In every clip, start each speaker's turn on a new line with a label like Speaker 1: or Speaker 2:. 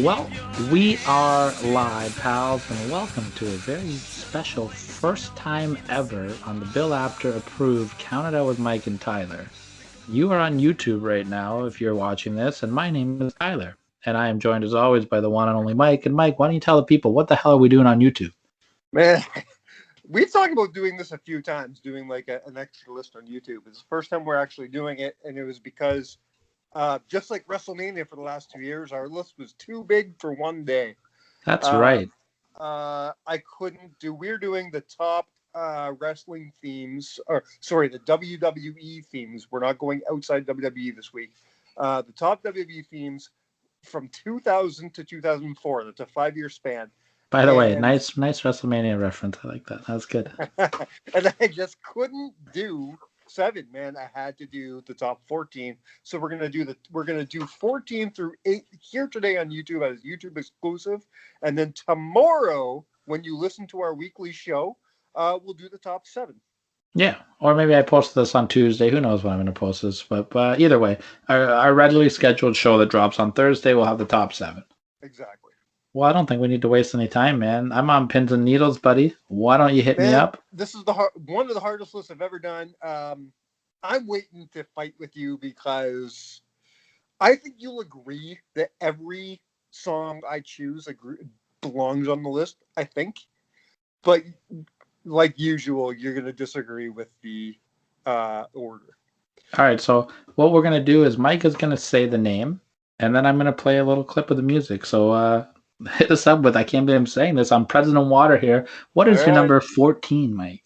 Speaker 1: Well, we are live, pals, and welcome to a very special first time ever on the Bill Apter approved Count It Out with Mike and Tyler. You are on YouTube right now if you're watching this, and my name is Tyler. And I am joined as always by the one and only Mike. And Mike, why don't you tell the people what the hell are we doing on YouTube?
Speaker 2: Man, we've talked about doing this a few times, doing like an extra list on YouTube. It's the first time we're actually doing it, and it was because just like WrestleMania for the last 2 years, our list was too big for one day.
Speaker 1: That's right.
Speaker 2: I couldn't do. We're doing the top wrestling themes, or sorry, the WWE themes. We're not going outside WWE this week. The top WWE themes from 2000 to 2004. That's a 5-year span.
Speaker 1: By the way, nice WrestleMania reference. I like that. That's good.
Speaker 2: And I just couldn't do 7, man. I had to do the top 14. So we're gonna do 14 through 8 here today on YouTube as YouTube exclusive, and then tomorrow when you listen to our weekly show, we'll do the top 7.
Speaker 1: Yeah, or maybe I post this on Tuesday. Who knows when I'm going to post this? But either way, our regularly scheduled show that drops on Thursday will have the top 7.
Speaker 2: Exactly.
Speaker 1: Well, I don't think we need to waste any time, man. I'm on pins and needles, buddy. Why don't you hit me up?
Speaker 2: This is one of the hardest lists I've ever done. I'm waiting to fight with you because I think you'll agree that every song I choose belongs on the list, I think. But like usual, you're going to disagree with the order.
Speaker 1: All right, so what we're going to do is Mike is going to say the name, and then I'm going to play a little clip of the music. So hit us up with, I can't believe I'm saying this, I'm President Water here. What is your number 14, Mike?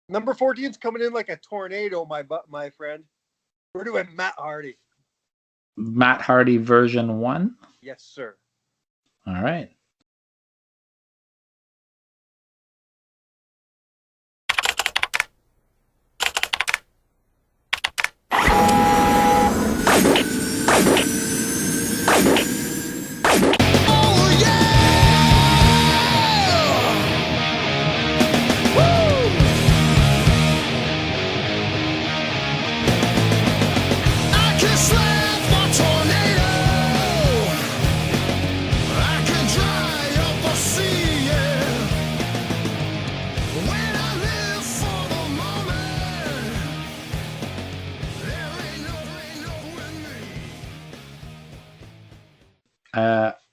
Speaker 2: Number 14 is coming in like a tornado, my friend. We're doing Matt Hardy.
Speaker 1: Matt Hardy version 1?
Speaker 2: Yes, sir.
Speaker 1: All right.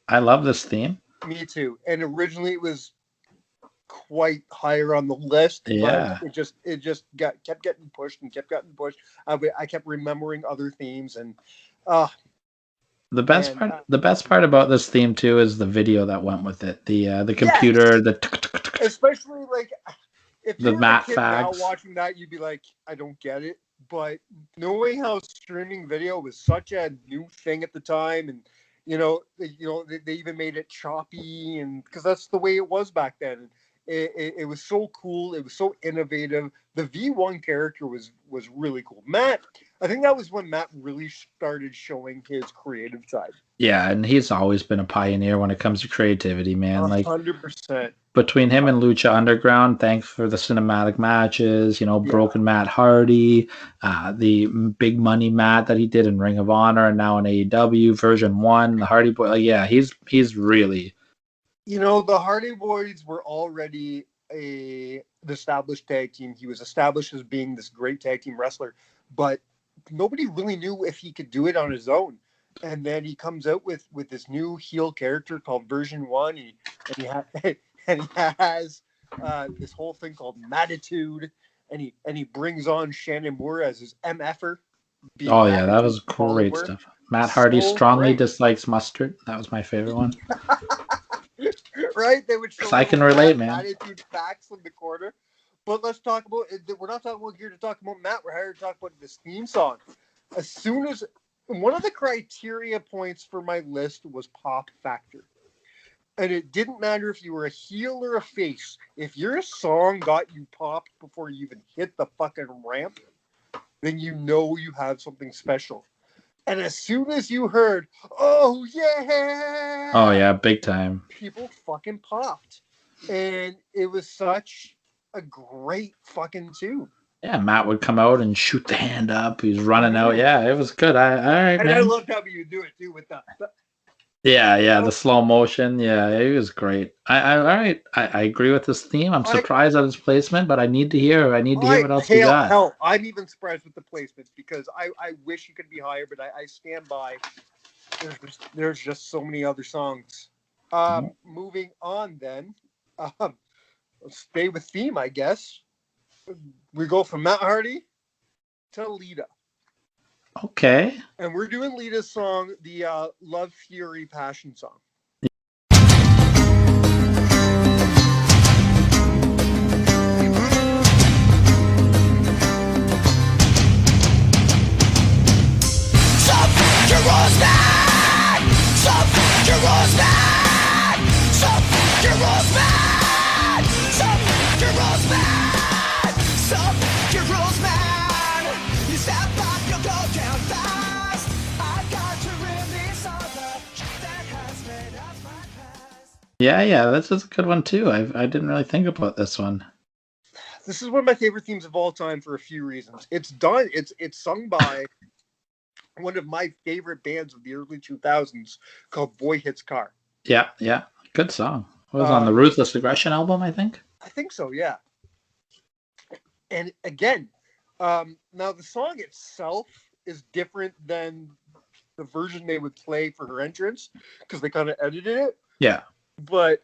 Speaker 1: I love this theme.
Speaker 2: Me too. And originally it was quite higher on the list.
Speaker 1: Yeah.
Speaker 2: But it just kept getting pushed and kept getting pushed. I kept remembering other themes and
Speaker 1: the best part about this theme too is the video that went with it. The computer,
Speaker 2: yes! Especially like if
Speaker 1: the
Speaker 2: you were
Speaker 1: Matt
Speaker 2: a kid
Speaker 1: facts.
Speaker 2: now watching that, you'd be like, I don't get it. But knowing how streaming video was such a new thing at the time, and they even made it choppy, and because that's the way it was back then. It was so cool. It was so innovative. The V1 character was really cool. Matt, I think that was when Matt really started showing his creative side.
Speaker 1: Yeah, and he's always been a pioneer when it comes to creativity, man.
Speaker 2: 100%.
Speaker 1: Between him and Lucha Underground, thanks for the cinematic matches, Broken Matt Hardy, the big money Matt that he did in Ring of Honor, and now in AEW version 1, the Hardy Boy. He's really.
Speaker 2: The Hardy Boys were already the established tag team. He was established as being this great tag team wrestler, but nobody really knew if he could do it on his own. And then he comes out with this new heel character called Version 1, and he has this whole thing called Mattitude, and he brings on Shannon Moore as his MFer.
Speaker 1: Oh yeah, that was great stuff. Matt Hardy strongly dislikes mustard. That was my favorite one.
Speaker 2: Right? They would show
Speaker 1: I can relate, man.
Speaker 2: Attitude facts in the corner. But let's talk about it. We're not talking about here to talk about Matt. We're here to talk about this theme song. As soon as one of the criteria points for my list was pop factor. And it didn't matter if you were a heel or a face. If your song got you popped before you even hit the fucking ramp, then you have something special. And as soon as you heard, oh yeah!
Speaker 1: Oh yeah, big time.
Speaker 2: People fucking popped. And it was such a great fucking tune.
Speaker 1: Yeah, Matt would come out and shoot the hand up. He's running out. Yeah, it was good. All right,
Speaker 2: And I
Speaker 1: man.
Speaker 2: loved how you do it too with the
Speaker 1: Yeah, the slow motion. Yeah, it was great. All right. I agree with this theme. I'm
Speaker 2: I
Speaker 1: surprised at its placement, but I need to hear. I need to hear
Speaker 2: I
Speaker 1: what else you
Speaker 2: hell
Speaker 1: got.
Speaker 2: hell I'm even surprised with the placements because I wish you could be higher, but I stand by. There's just so many other songs. Moving on then. Let's stay with theme, I guess. We go from Matt Hardy to Lita.
Speaker 1: Okay.
Speaker 2: And we're doing Lita's song, the Love Fury Passion song.
Speaker 1: Yeah, this is a good one too. I didn't really think about this one.
Speaker 2: This is one of my favorite themes of all time for a few reasons. It's sung by one of my favorite bands of the early 2000s called Boy Hits Car.
Speaker 1: Yeah. Good song. It was on the Ruthless Aggression album, I think.
Speaker 2: I think so, yeah. And again, now the song itself is different than the version they would play for her entrance because they kind of edited it.
Speaker 1: Yeah.
Speaker 2: But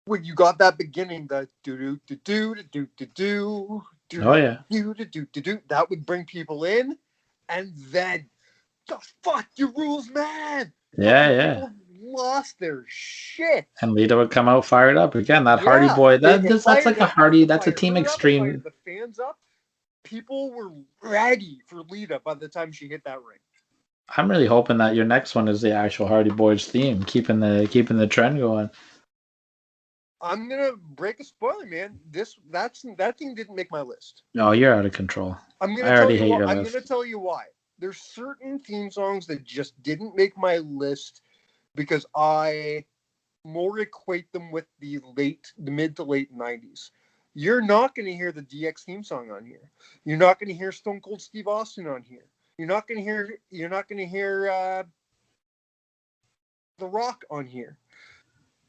Speaker 2: when you got that beginning, the do do do do do do do
Speaker 1: Oh yeah.
Speaker 2: do do do, that would bring people in, and then the fuck your rules, man.
Speaker 1: Yeah.
Speaker 2: People lost their shit.
Speaker 1: And Lita would come out fired up again. That Hardy
Speaker 2: Yeah,
Speaker 1: boy.
Speaker 2: it
Speaker 1: That's like a Hardy. That's a
Speaker 2: fired
Speaker 1: Team
Speaker 2: her up, it fired
Speaker 1: Extreme.
Speaker 2: the fans up. People were ready for Lita by the time she hit that ring.
Speaker 1: I'm really hoping that your next one is the actual Hardy Boys theme, keeping the trend going.
Speaker 2: I'm gonna break a spoiler, man. That thing didn't make my list.
Speaker 1: No, you're out of control.
Speaker 2: I'm
Speaker 1: I already hate your
Speaker 2: I'm
Speaker 1: list.
Speaker 2: gonna tell you why. There's certain theme songs that just didn't make my list because I more equate them with the mid to late 90s. You're not going to hear the DX theme song on here. You're not going to hear Stone Cold Steve Austin on here. You're not going to hear The Rock on here.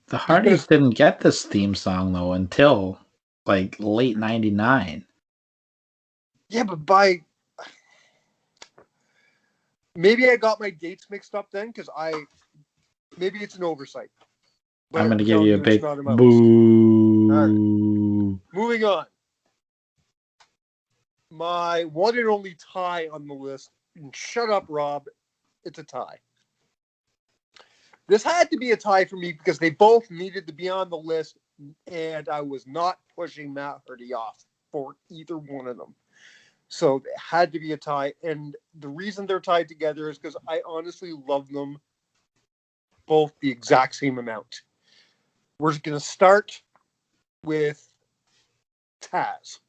Speaker 1: The Hardys didn't get this theme song though until like late '99.
Speaker 2: Yeah, but maybe I got my dates mixed up then because maybe it's an oversight.
Speaker 1: But I'm going to give you a big boo.
Speaker 2: Right. Moving on. My one and only tie on the list. And shut up, Rob. It's a tie. This had to be a tie for me because they both needed to be on the list, and I was not pushing Matt Hardy off for either one of them. So it had to be a tie. And the reason they're tied together is because I honestly love them both the exact same amount. We're going to start with Taz.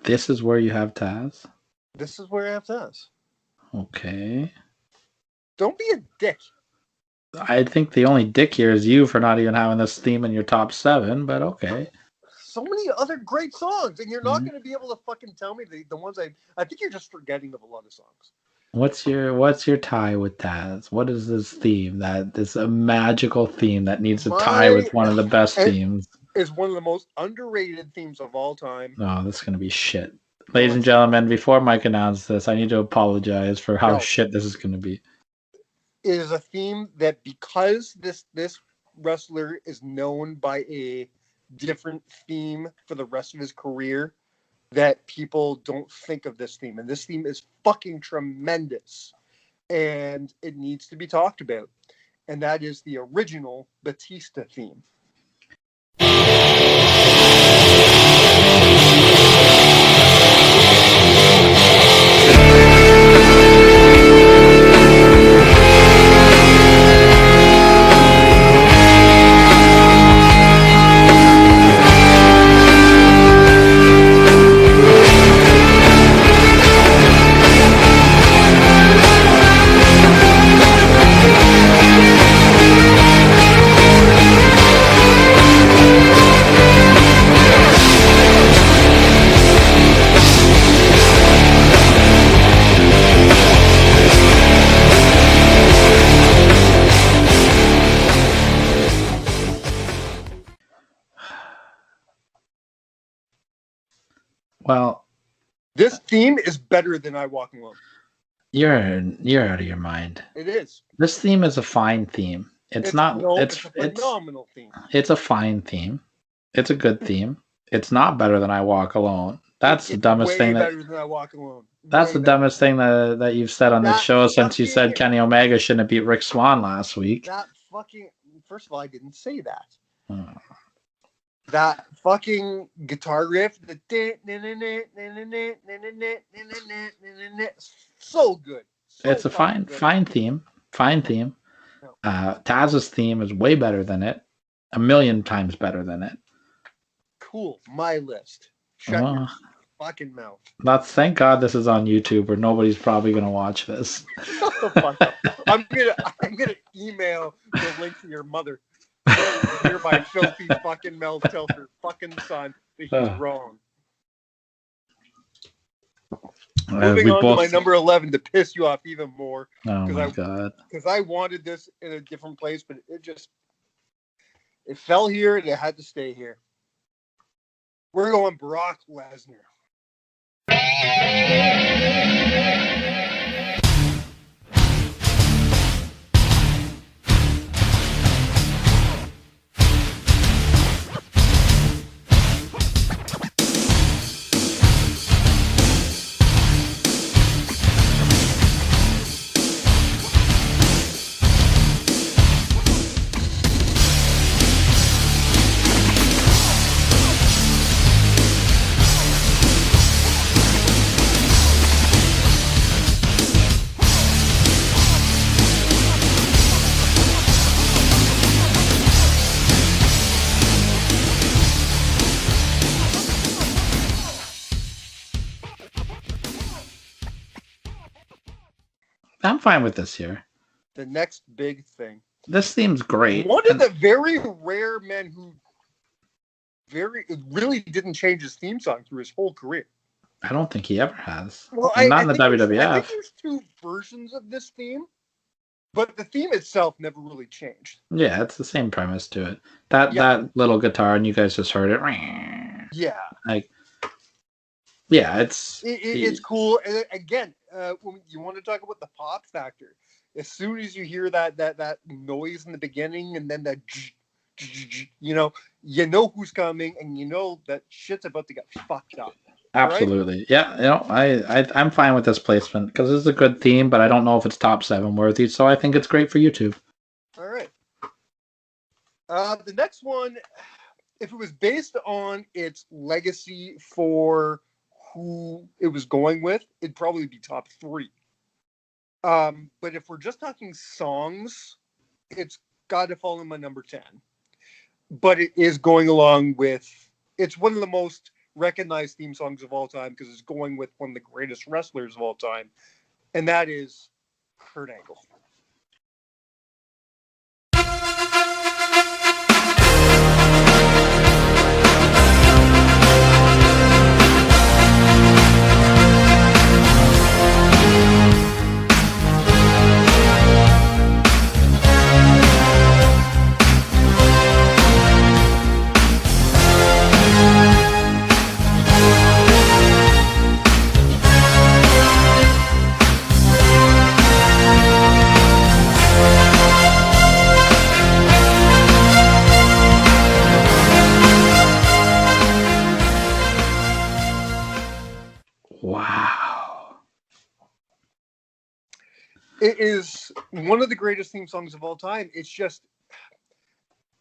Speaker 1: This is where you have Taz?
Speaker 2: This is where I have Taz.
Speaker 1: Okay.
Speaker 2: Don't be a dick.
Speaker 1: I think the only dick here is you for not even having this theme in your top 7, but okay.
Speaker 2: So many other great songs, and you're not going to be able to fucking tell me the ones I think you're just forgetting of a lot of songs.
Speaker 1: What's your tie with Taz? What is this theme this a magical theme that needs to tie with one of the best themes?
Speaker 2: Is one of the most underrated themes of all time.
Speaker 1: Oh, this is going to be shit. Ladies and gentlemen, before Mike announced this, I need to apologize for how shit this is going to be.
Speaker 2: It is a theme that because this wrestler is known by a different theme for the rest of his career, that people don't think of this theme. And this theme is fucking tremendous. And it needs to be talked about. And that is the original Batista theme.
Speaker 1: Well,
Speaker 2: this theme is better than I Walk Alone.
Speaker 1: You're out of your mind.
Speaker 2: It is.
Speaker 1: This theme is a fine theme. It's not.
Speaker 2: No, it's a phenomenal theme.
Speaker 1: It's a fine theme. It's a good theme. It's not better than I Walk Alone. That's the dumbest thing.
Speaker 2: Better than I Walk Alone.
Speaker 1: That's the dumbest thing that you've said on this show since you said Kenny Omega shouldn't have beat Rick Swann last week.
Speaker 2: That fucking. First of all, I didn't say that.
Speaker 1: Oh.
Speaker 2: That fucking guitar riff, so good.
Speaker 1: It's a fine theme. Fine theme. Taz's theme is way better than it. 1,000,000 times better than it.
Speaker 2: Cool. My list. Shut your fucking mouth.
Speaker 1: Thank God this is on YouTube, or nobody's probably gonna watch this.
Speaker 2: Shut the fuck up. I'm gonna email the link to your mother. Hear my filthy fucking mouth tell her fucking son that he's wrong. Moving on to my number 11 to piss you off even more.
Speaker 1: Oh my God.
Speaker 2: Because I wanted this in a different place, but it fell here and it had to stay here. We're going Brock Lesnar.
Speaker 1: I'm fine with this here.
Speaker 2: The next big thing.
Speaker 1: This theme's great.
Speaker 2: One of the very rare men who really didn't change his theme song through his whole career.
Speaker 1: I don't think he ever has.
Speaker 2: Well,
Speaker 1: not in the WWF.
Speaker 2: I think there's two versions of this theme, but the theme itself never really changed.
Speaker 1: Yeah, it's the same premise to it. That little guitar, and you guys just heard it.
Speaker 2: Yeah.
Speaker 1: It's
Speaker 2: cool. And again, when you want to talk about the pop factor, as soon as you hear that noise in the beginning, and then that, you know who's coming, and you know that shit's about to get fucked up.
Speaker 1: Absolutely,
Speaker 2: right?
Speaker 1: Yeah. I'm fine with this placement because this is a good theme, but I don't know if it's top 7 worthy. So I think it's great for YouTube.
Speaker 2: All right. The next one, if it was based on its legacy for who it was going with, it'd probably be top 3. But if we're just talking songs, it's got to fall in my number 10. But it is going along with, it's one of the most recognized theme songs of all time because it's going with one of the greatest wrestlers of all time, and that is Kurt Angle. It is one of the greatest theme songs of all time. It's just,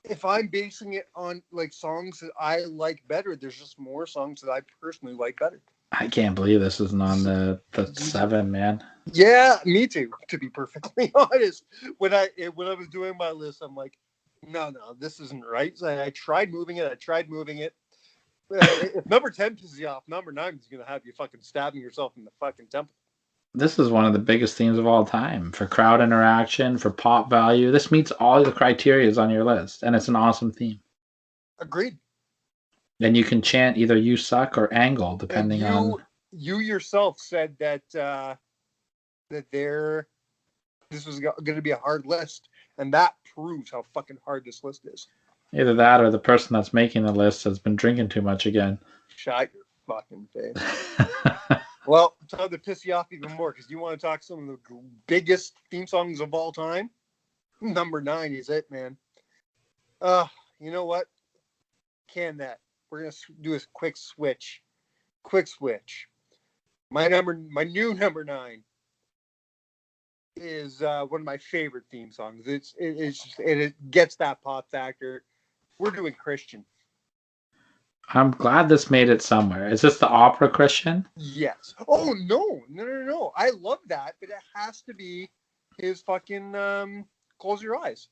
Speaker 2: if I'm basing it on like songs that I like better, there's just more songs that I personally like better.
Speaker 1: I can't believe this isn't on the 7, man.
Speaker 2: Yeah, me too. To be perfectly honest, when I was doing my list, I'm like, no, this isn't right. So I tried moving it. If number 10 pisses you off, number 9 is gonna have you fucking stabbing yourself in the fucking temple.
Speaker 1: This is one of the biggest themes of all time for crowd interaction, for pop value. This meets all the criterias on your list, and it's an awesome theme.
Speaker 2: Agreed.
Speaker 1: And you can chant either "You suck" or "Angle" depending on.
Speaker 2: You yourself said that this was going to be a hard list, and that proves how fucking hard this list is.
Speaker 1: Either that, or the person that's making the list has been drinking too much again.
Speaker 2: Shut your fucking face. Well, time to piss you off even more because you want to talk some of the biggest theme songs of all time. Number 9 is it, man. You know what? We're gonna do a quick switch. My new number 9 is one of my favorite theme songs. It gets that pop factor. We're doing Christian.
Speaker 1: I'm glad this made it somewhere. Is this the opera Christian?
Speaker 2: Yes. Oh no! I love that, but it has to be his fucking Close Your Eyes.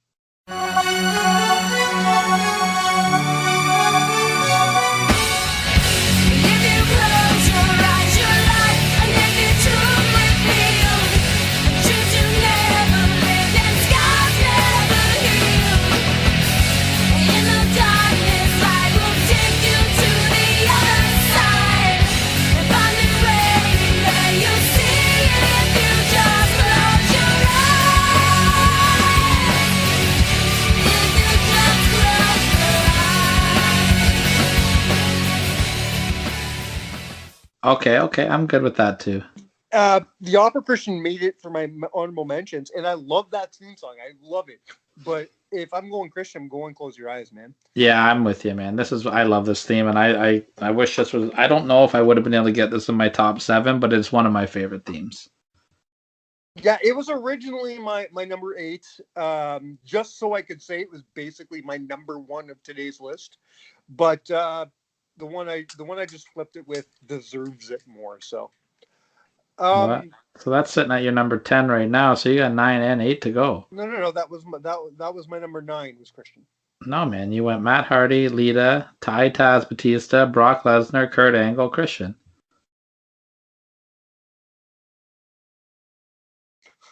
Speaker 1: Okay, I'm good with that too.
Speaker 2: The Opera Christian made it for my honorable mentions, and I love that theme song. I love it. But if I'm going Christian, I'm going Close Your Eyes, man.
Speaker 1: Yeah, I'm with you, man. I love this theme, and I wish this was. I don't know if I would have been able to get this in my top 7, but it's one of my favorite themes.
Speaker 2: Yeah, it was originally my number 8, just so I could say it was basically my number 1 of today's list. But the one I just flipped it with deserves it more. So,
Speaker 1: so that's sitting at your number 10 right now. So you got 9 and 8 to go.
Speaker 2: No. That was my number 9 was Christian.
Speaker 1: No, man, you went Matt Hardy, Lita, Taz, Batista, Brock Lesnar, Kurt Angle, Christian.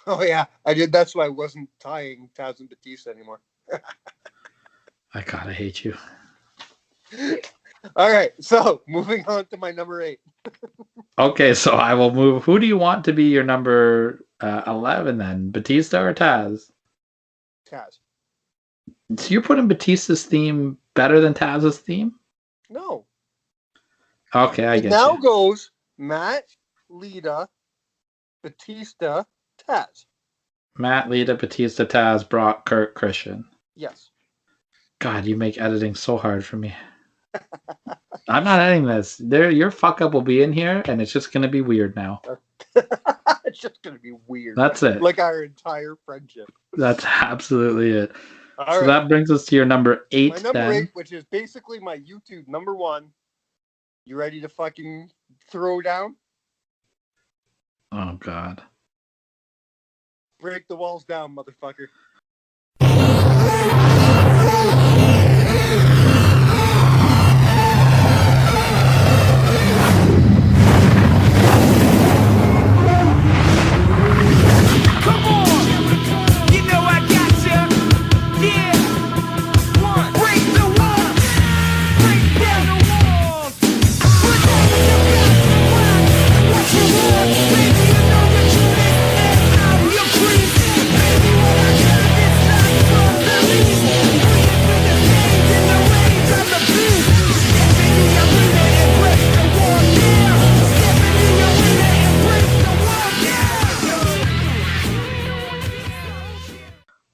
Speaker 2: Oh yeah, I did. That's why I wasn't tying Taz and Batista anymore.
Speaker 1: I gotta hate you.
Speaker 2: All right, so moving on to my number 8.
Speaker 1: Okay, so I will move. Who do you want to be your number 11 then? Batista or Taz?
Speaker 2: Taz.
Speaker 1: So you're putting Batista's theme better than Taz's theme?
Speaker 2: No.
Speaker 1: Okay, I get it.
Speaker 2: Now goes Matt, Lita, Batista, Taz.
Speaker 1: Matt, Lita, Batista, Taz, Brock, Kurt, Christian.
Speaker 2: Yes. God,
Speaker 1: you make editing so hard for me. I'm not editing this. Your fuck up will be in here, and it's just going to be weird now.
Speaker 2: It's just going to be weird.
Speaker 1: That's it.
Speaker 2: Like our entire friendship.
Speaker 1: That's absolutely it. All right. That brings us to your number 8.
Speaker 2: My number 8, which is basically my YouTube number 1. You ready to fucking throw down?
Speaker 1: Oh, God.
Speaker 2: Break the walls down, motherfucker.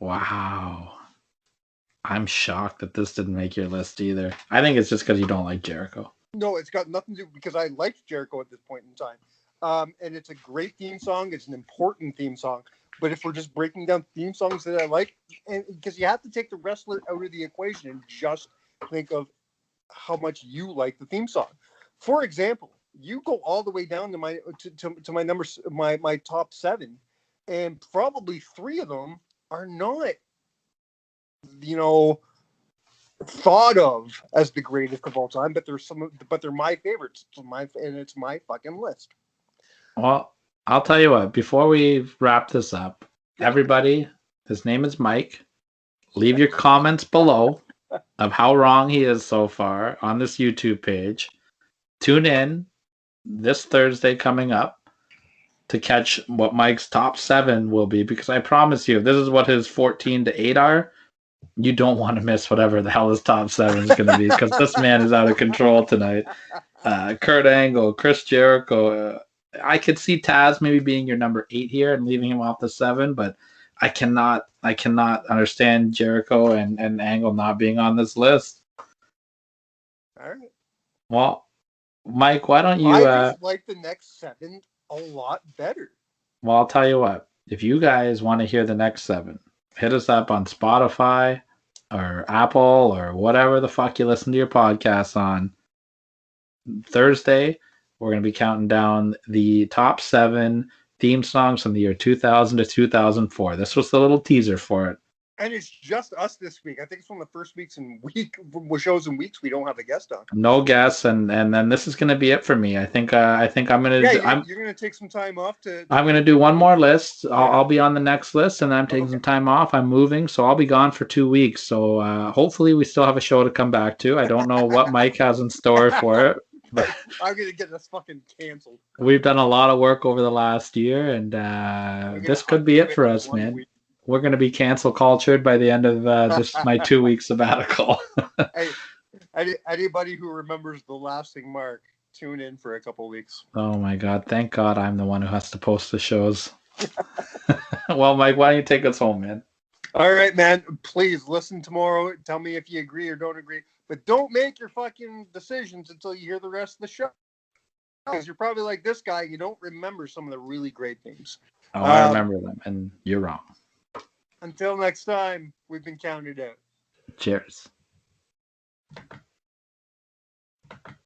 Speaker 1: Wow. I'm shocked that this didn't make your list either. I think it's just because you don't like Jericho.
Speaker 2: No, it's got nothing to do because I liked Jericho at this point in time. And it's a great theme song. It's an important theme song. But if we're just breaking down theme songs that I like, and because you have to take the wrestler out of the equation and just think of how much you like the theme song. For example, you go all the way down to my numbers, my top 7, and probably 3 of them are not, you know, thought of as the greatest of all time, but they're my favorites. It's my fucking list.
Speaker 1: Well, I'll tell you what, before we wrap this up, everybody, his name is Mike. Leave your comments below of how wrong he is so far on this YouTube page. Tune in this Thursday coming up to catch what Mike's top 7 will be, because I promise you, if this is what his 14 to 8 are, you don't want to miss whatever the hell his top 7 is going to be, because this man is out of control tonight. Kurt Angle, Chris Jericho. I could see Taz maybe being your number 8 here and leaving him off the 7, but I cannot understand Jericho and Angle not being on this list.
Speaker 2: All right.
Speaker 1: Well, Mike, why don't you?
Speaker 2: I just like the next 7 a lot better.
Speaker 1: Well, I'll tell you what. If you guys want to hear the next 7, hit us up on Spotify or Apple or whatever the fuck you listen to your podcasts on. Thursday, we're going to be counting down the top 7 theme songs from the year 2000 to 2004. This was the little teaser for it.
Speaker 2: And it's just us this week. I think it's one of the first shows in weeks we don't have a guest on.
Speaker 1: No guests, and then this is going to be it for me. I think I'm going to.
Speaker 2: Yeah, you're going to take some time off to.
Speaker 1: I'm going to do one more list. I'll be on the next list, and I'm taking some time off. I'm moving, so I'll be gone for 2 weeks. So hopefully we still have a show to come back to. I don't know what Mike has in store for it. But
Speaker 2: I'm going to get this fucking canceled.
Speaker 1: We've done a lot of work over the last year, and this could be it for us, man. Week. We're going to be cancel cultured by the end of this my 2 week sabbatical.
Speaker 2: Hey, anybody who remembers the lasting mark, tune in for a couple weeks.
Speaker 1: Oh my God! Thank God I'm the one who has to post the shows. Well, Mike, why don't you take us home, man?
Speaker 2: All right, man. Please listen tomorrow. Tell me if you agree or don't agree. But don't make your fucking decisions until you hear the rest of the show. Because you're probably like this guy. You don't remember some of the really great themes.
Speaker 1: Oh, I remember them, and you're wrong.
Speaker 2: Until next time, we've been counted out.
Speaker 1: Cheers.